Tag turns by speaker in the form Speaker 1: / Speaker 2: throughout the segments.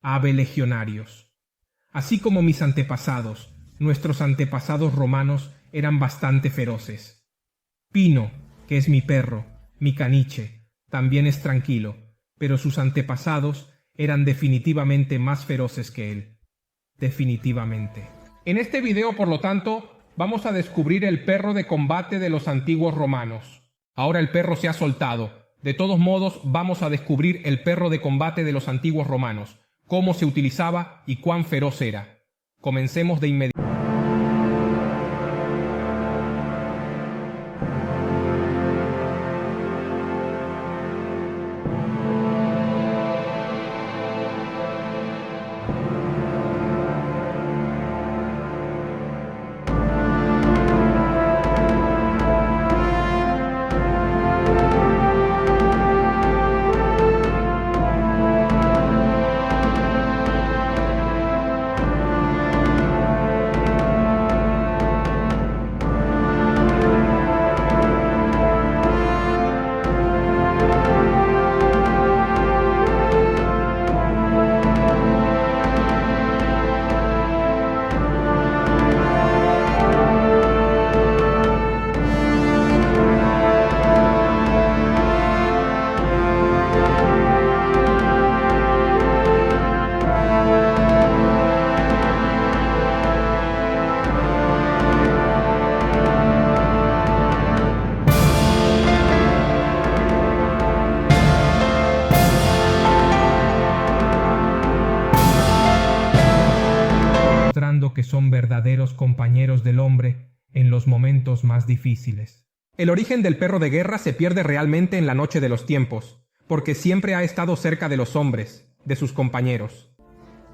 Speaker 1: ave legionarios. Así como mis antepasados, nuestros antepasados romanos eran bastante feroces. Pino, que es mi perro, mi caniche, también es tranquilo, pero sus antepasados eran definitivamente más feroces que él. Definitivamente. En este video, por lo tanto, vamos a descubrir el perro de combate de los antiguos romanos. Ahora el perro se ha soltado. De todos modos, vamos a descubrir el perro de combate de los antiguos romanos, cómo se utilizaba y cuán feroz era. Comencemos de inmediato. Mostrando que son verdaderos compañeros del hombre en los momentos más difíciles. El origen del perro de guerra se pierde realmente en la noche de los tiempos, porque siempre ha estado cerca de los hombres, de sus compañeros.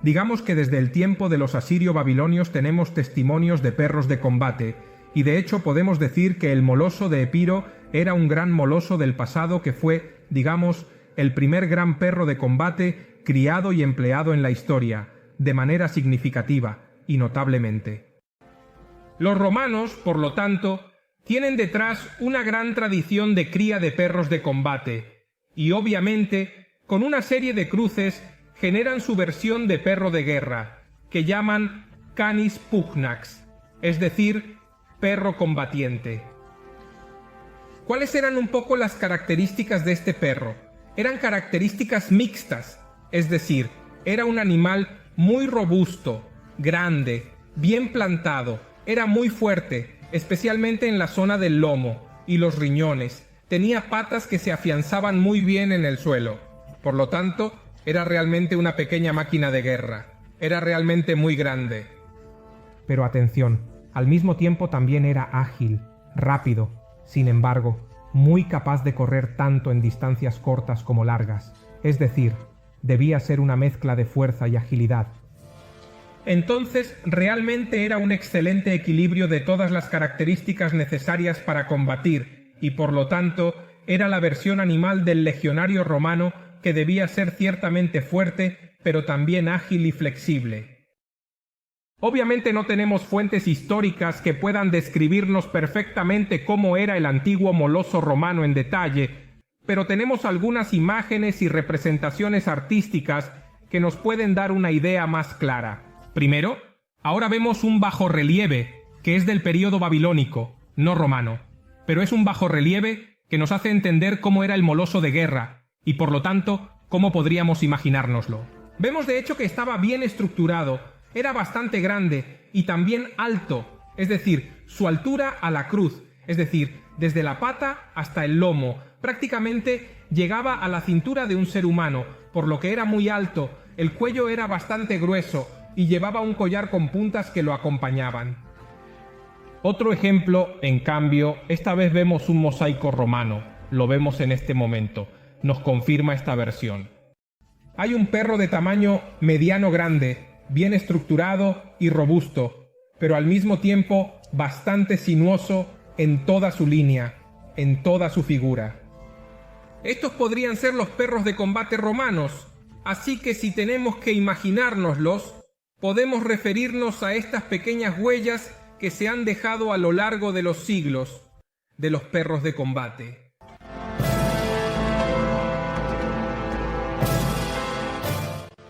Speaker 1: Digamos que desde el tiempo de los asirio-babilonios tenemos testimonios de perros de combate, y de hecho podemos decir que el moloso de Epiro era un gran moloso del pasado que fue, digamos, el primer gran perro de combate criado y empleado en la historia, de manera significativa y notablemente. Los romanos, por lo tanto, tienen detrás una gran tradición de cría de perros de combate, y obviamente, con una serie de cruces, generan su versión de perro de guerra, que llaman canis pugnax, es decir, perro combatiente. ¿Cuáles eran un poco las características de este perro? Eran características mixtas, es decir, era un animal muy robusto, grande, bien plantado, era muy fuerte, especialmente en la zona del lomo y los riñones, tenía patas que se afianzaban muy bien en el suelo. Por lo tanto, era realmente una pequeña máquina de guerra, era realmente muy grande. Pero atención, al mismo tiempo también era ágil, rápido, sin embargo, muy capaz de correr tanto en distancias cortas como largas, es decir, debía ser una mezcla de fuerza y agilidad. Entonces, realmente era un excelente equilibrio de todas las características necesarias para combatir, y por lo tanto, era la versión animal del legionario romano que debía ser ciertamente fuerte, pero también ágil y flexible. Obviamente no tenemos fuentes históricas que puedan describirnos perfectamente cómo era el antiguo moloso romano en detalle, pero tenemos algunas imágenes y representaciones artísticas que nos pueden dar una idea más clara. Primero, ahora vemos un bajorrelieve que es del período babilónico, no romano, pero es un bajorrelieve que nos hace entender cómo era el moloso de guerra y por lo tanto cómo podríamos imaginárnoslo. Vemos de hecho que estaba bien estructurado, era bastante grande y también alto, es decir, su altura a la cruz, es decir, desde la pata hasta el lomo, prácticamente llegaba a la cintura de un ser humano, por lo que era muy alto, el cuello era bastante grueso y llevaba un collar con puntas que lo acompañaban. Otro ejemplo, en cambio, esta vez vemos un mosaico romano, lo vemos en este momento, nos confirma esta versión. Hay un perro de tamaño mediano grande, bien estructurado y robusto, pero al mismo tiempo bastante sinuoso en toda su línea, en toda su figura. Estos podrían ser los perros de combate romanos, así que si tenemos que imaginárnoslos, podemos referirnos a estas pequeñas huellas que se han dejado a lo largo de los siglos de los perros de combate.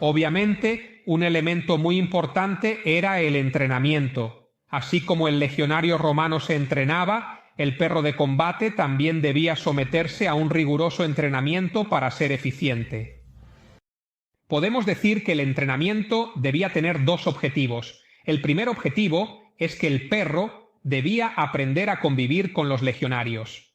Speaker 1: Obviamente, un elemento muy importante era el entrenamiento. Así como el legionario romano se entrenaba, el perro de combate también debía someterse a un riguroso entrenamiento para ser eficiente. Podemos decir que el entrenamiento debía tener dos objetivos. El primer objetivo es que el perro debía aprender a convivir con los legionarios.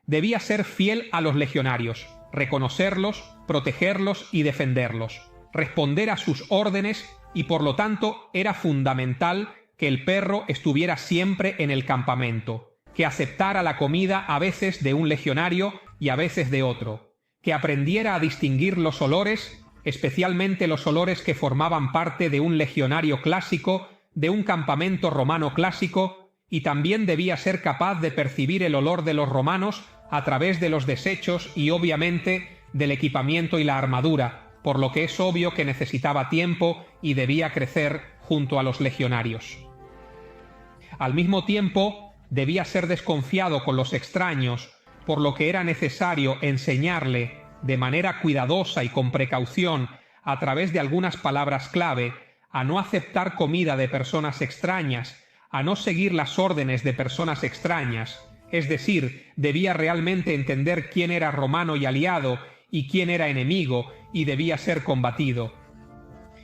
Speaker 1: Debía ser fiel a los legionarios, reconocerlos, protegerlos y defenderlos, responder a sus órdenes y por lo tanto era fundamental que el perro estuviera siempre en el campamento, que aceptara la comida a veces de un legionario y a veces de otro, que aprendiera a distinguir los olores, especialmente los olores que formaban parte de un legionario clásico, de un campamento romano clásico, y también debía ser capaz de percibir el olor de los romanos a través de los desechos y obviamente del equipamiento y la armadura, por lo que es obvio que necesitaba tiempo y debía crecer junto a los legionarios. Al mismo tiempo, debía ser desconfiado con los extraños, por lo que era necesario enseñarle de manera cuidadosa y con precaución, a través de algunas palabras clave, a no aceptar comida de personas extrañas, a no seguir las órdenes de personas extrañas, es decir, debía realmente entender quién era romano y aliado y quién era enemigo y debía ser combatido.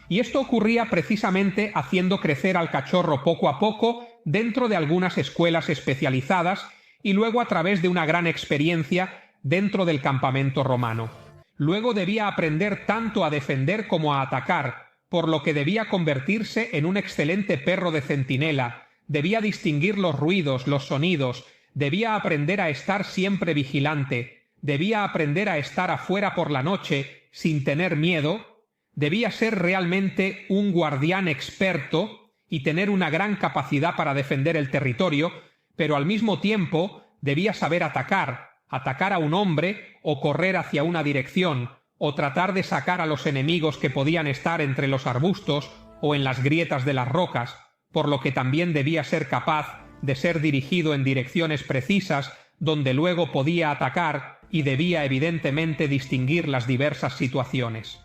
Speaker 1: Y esto ocurría precisamente haciendo crecer al cachorro poco a poco dentro de algunas escuelas especializadas y luego a través de una gran experiencia dentro del campamento romano. Luego debía aprender tanto a defender como a atacar, por lo que debía convertirse en un excelente perro de centinela, debía distinguir los ruidos, los sonidos, debía aprender a estar siempre vigilante, debía aprender a estar afuera por la noche sin tener miedo, debía ser realmente un guardián experto y tener una gran capacidad para defender el territorio, pero al mismo tiempo debía saber atacar a un hombre o correr hacia una dirección, o tratar de sacar a los enemigos que podían estar entre los arbustos o en las grietas de las rocas, por lo que también debía ser capaz de ser dirigido en direcciones precisas donde luego podía atacar y debía evidentemente distinguir las diversas situaciones.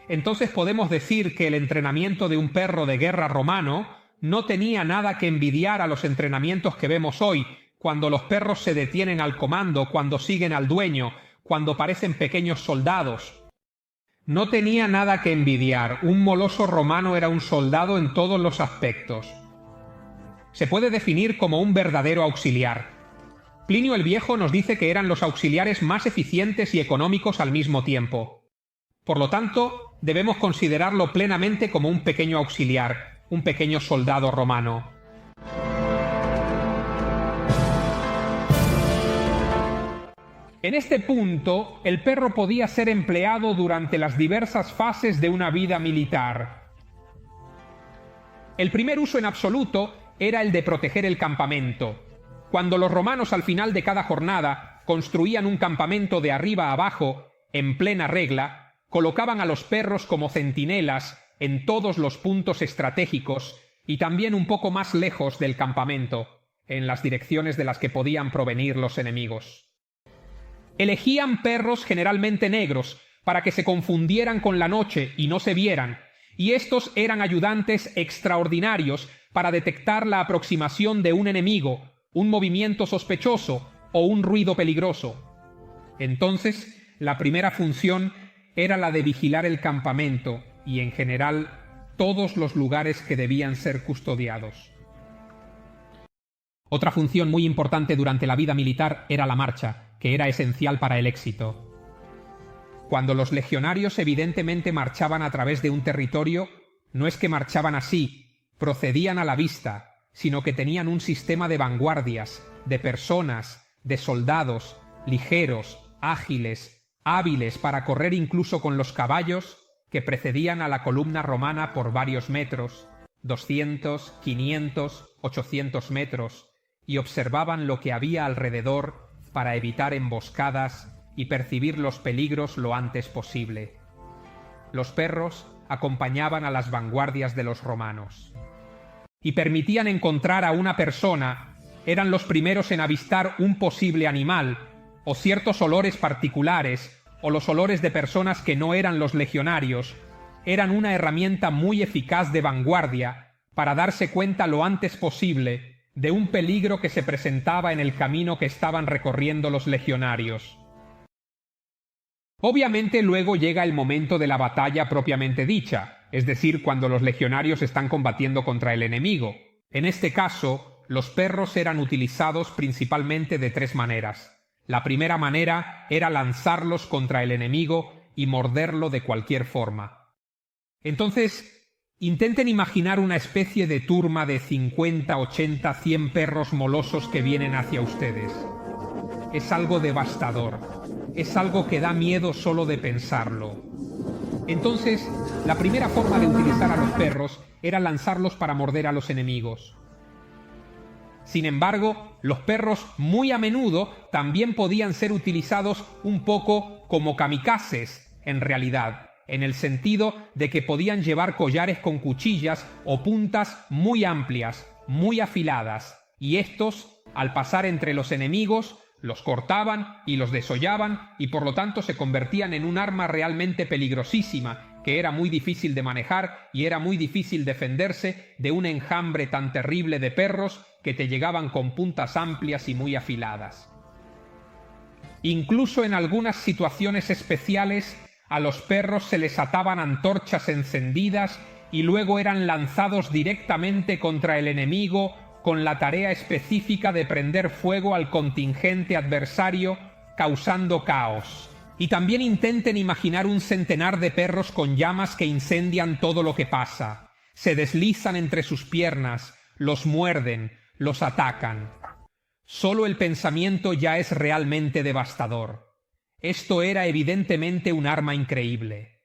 Speaker 1: Entonces podemos decir que el entrenamiento de un perro de guerra romano no tenía nada que envidiar a los entrenamientos que vemos hoy, cuando los perros se detienen al comando, cuando siguen al dueño, cuando parecen pequeños soldados. No tenía nada que envidiar. Un moloso romano era un soldado en todos los aspectos. Se puede definir como un verdadero auxiliar. Plinio el Viejo nos dice que eran los auxiliares más eficientes y económicos al mismo tiempo. Por lo tanto, debemos considerarlo plenamente como un pequeño auxiliar, un pequeño soldado romano. En este punto, el perro podía ser empleado durante las diversas fases de una vida militar. El primer uso en absoluto era el de proteger el campamento. Cuando los romanos al final de cada jornada construían un campamento de arriba a abajo, en plena regla, colocaban a los perros como centinelas en todos los puntos estratégicos y también un poco más lejos del campamento, en las direcciones de las que podían provenir los enemigos. Elegían perros generalmente negros para que se confundieran con la noche y no se vieran, y estos eran ayudantes extraordinarios para detectar la aproximación de un enemigo, un movimiento sospechoso o un ruido peligroso. Entonces, la primera función era la de vigilar el campamento y, en general, todos los lugares que debían ser custodiados. Otra función muy importante durante la vida militar era la marcha, que era esencial para el éxito. Cuando los legionarios evidentemente marchaban a través de un territorio, no es que marchaban así, procedían a la vista, sino que tenían un sistema de vanguardias, de personas, de soldados, ligeros, ágiles, hábiles para correr incluso con los caballos, que precedían a la columna romana por varios metros, 200, 500, 800 metros, y observaban lo que había alrededor para evitar emboscadas y percibir los peligros lo antes posible. Los perros acompañaban a las vanguardias de los romanos. Y permitían encontrar a una persona, eran los primeros en avistar un posible animal, o ciertos olores particulares, o los olores de personas que no eran los legionarios eran una herramienta muy eficaz de vanguardia para darse cuenta lo antes posible de un peligro que se presentaba en el camino que estaban recorriendo los legionarios. Obviamente luego llega el momento de la batalla propiamente dicha, es decir, cuando los legionarios están combatiendo contra el enemigo. En este caso, los perros eran utilizados principalmente de tres maneras. La primera manera era lanzarlos contra el enemigo y morderlo de cualquier forma. Entonces, intenten imaginar una especie de turma de 50, 80, 100 perros molosos que vienen hacia ustedes. Es algo devastador. Es algo que da miedo solo de pensarlo. Entonces, la primera forma de utilizar a los perros era lanzarlos para morder a los enemigos. Sin embargo, los perros muy a menudo también podían ser utilizados un poco como kamikazes, en realidad, en el sentido de que podían llevar collares con cuchillas o puntas muy amplias, muy afiladas, y estos, al pasar entre los enemigos, los cortaban y los desollaban y por lo tanto se convertían en un arma realmente peligrosísima, que era muy difícil de manejar y era muy difícil defenderse de un enjambre tan terrible de perros que te llegaban con puntas amplias y muy afiladas. Incluso en algunas situaciones especiales, a los perros se les ataban antorchas encendidas y luego eran lanzados directamente contra el enemigo con la tarea específica de prender fuego al contingente adversario, causando caos. Y también intenten imaginar un centenar de perros con llamas que incendian todo lo que pasa. Se deslizan entre sus piernas, los muerden, los atacan. Solo el pensamiento ya es realmente devastador. Esto era evidentemente un arma increíble.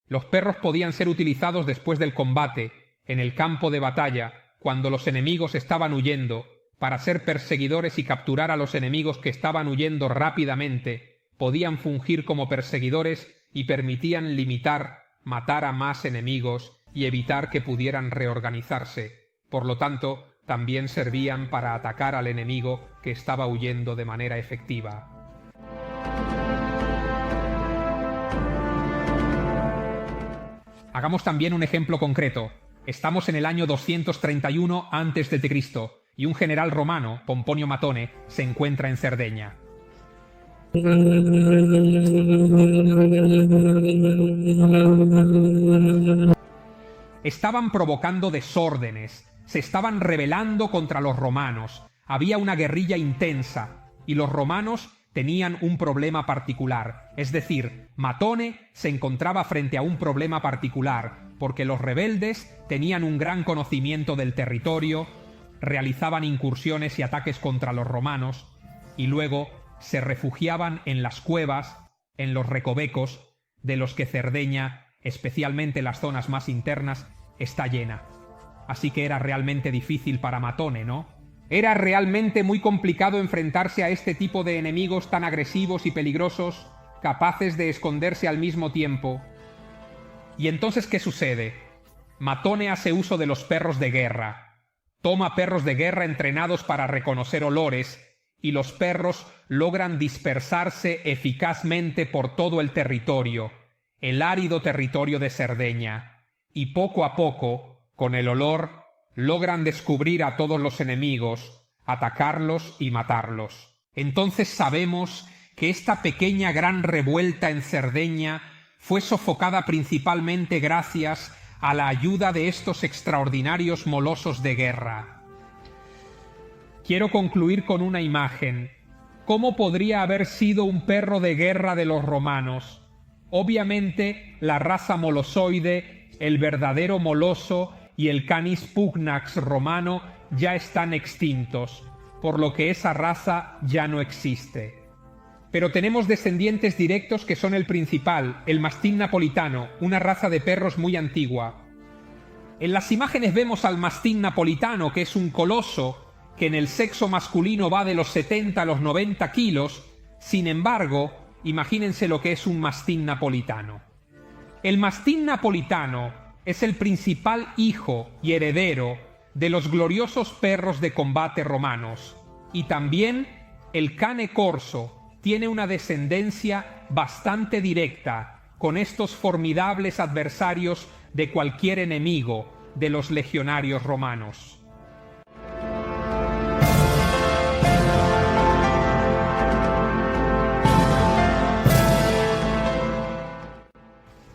Speaker 1: Los perros podían ser utilizados después del combate, en el campo de batalla, cuando los enemigos estaban huyendo, para ser perseguidores y capturar a los enemigos que estaban huyendo rápidamente. Podían fungir como perseguidores y permitían matar a más enemigos y evitar que pudieran reorganizarse. Por lo tanto, también servían para atacar al enemigo que estaba huyendo de manera efectiva. Hagamos también un ejemplo concreto. Estamos en el año 231 a.C. y un general romano, Pomponio Matone, se encuentra en Cerdeña. Estaban provocando desórdenes, se estaban rebelando contra los romanos, había una guerrilla intensa, y los romanos tenían un problema particular, es decir, Matone se encontraba frente a un problema particular, porque los rebeldes tenían un gran conocimiento del territorio, realizaban incursiones y ataques contra los romanos, y luego se refugiaban en las cuevas, en los recovecos, de los que Cerdeña, especialmente las zonas más internas, está llena. Así que era realmente difícil para Matone, ¿no? Era realmente muy complicado enfrentarse a este tipo de enemigos tan agresivos y peligrosos, capaces de esconderse al mismo tiempo. ¿Y entonces qué sucede? Matone hace uso de los perros de guerra. Toma perros de guerra entrenados para reconocer olores, y los perros logran dispersarse eficazmente por todo el territorio, el árido territorio de Cerdeña, y poco a poco, con el olor, logran descubrir a todos los enemigos, atacarlos y matarlos. Entonces sabemos que esta pequeña gran revuelta en Cerdeña fue sofocada principalmente gracias a la ayuda de estos extraordinarios molosos de guerra. Quiero concluir con una imagen. ¿Cómo podría haber sido un perro de guerra de los romanos? Obviamente, la raza molosoide, el verdadero moloso y el Canis pugnax romano ya están extintos, por lo que esa raza ya no existe. Pero tenemos descendientes directos que son el principal, el mastín napolitano, una raza de perros muy antigua. En las imágenes vemos al mastín napolitano, que es un coloso, que en el sexo masculino va de los 70 a los 90 kilos. Sin embargo, imagínense lo que es un mastín napolitano. El mastín napolitano es el principal hijo y heredero de los gloriosos perros de combate romanos, y también el cane corso tiene una descendencia bastante directa con estos formidables adversarios de cualquier enemigo de los legionarios romanos.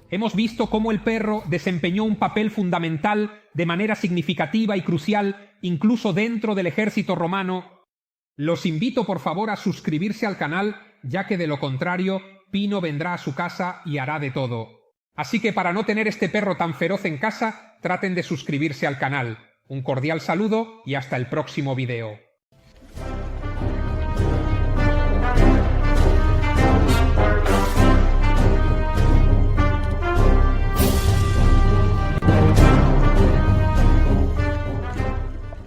Speaker 1: Hemos visto cómo el perro desempeñó un papel fundamental de manera significativa y crucial incluso dentro del ejército romano. Los invito por favor a suscribirse al canal, ya que de lo contrario Pino vendrá a su casa y hará de todo. Así que para no tener este perro tan feroz en casa, traten de suscribirse al canal. Un cordial saludo y hasta el próximo video.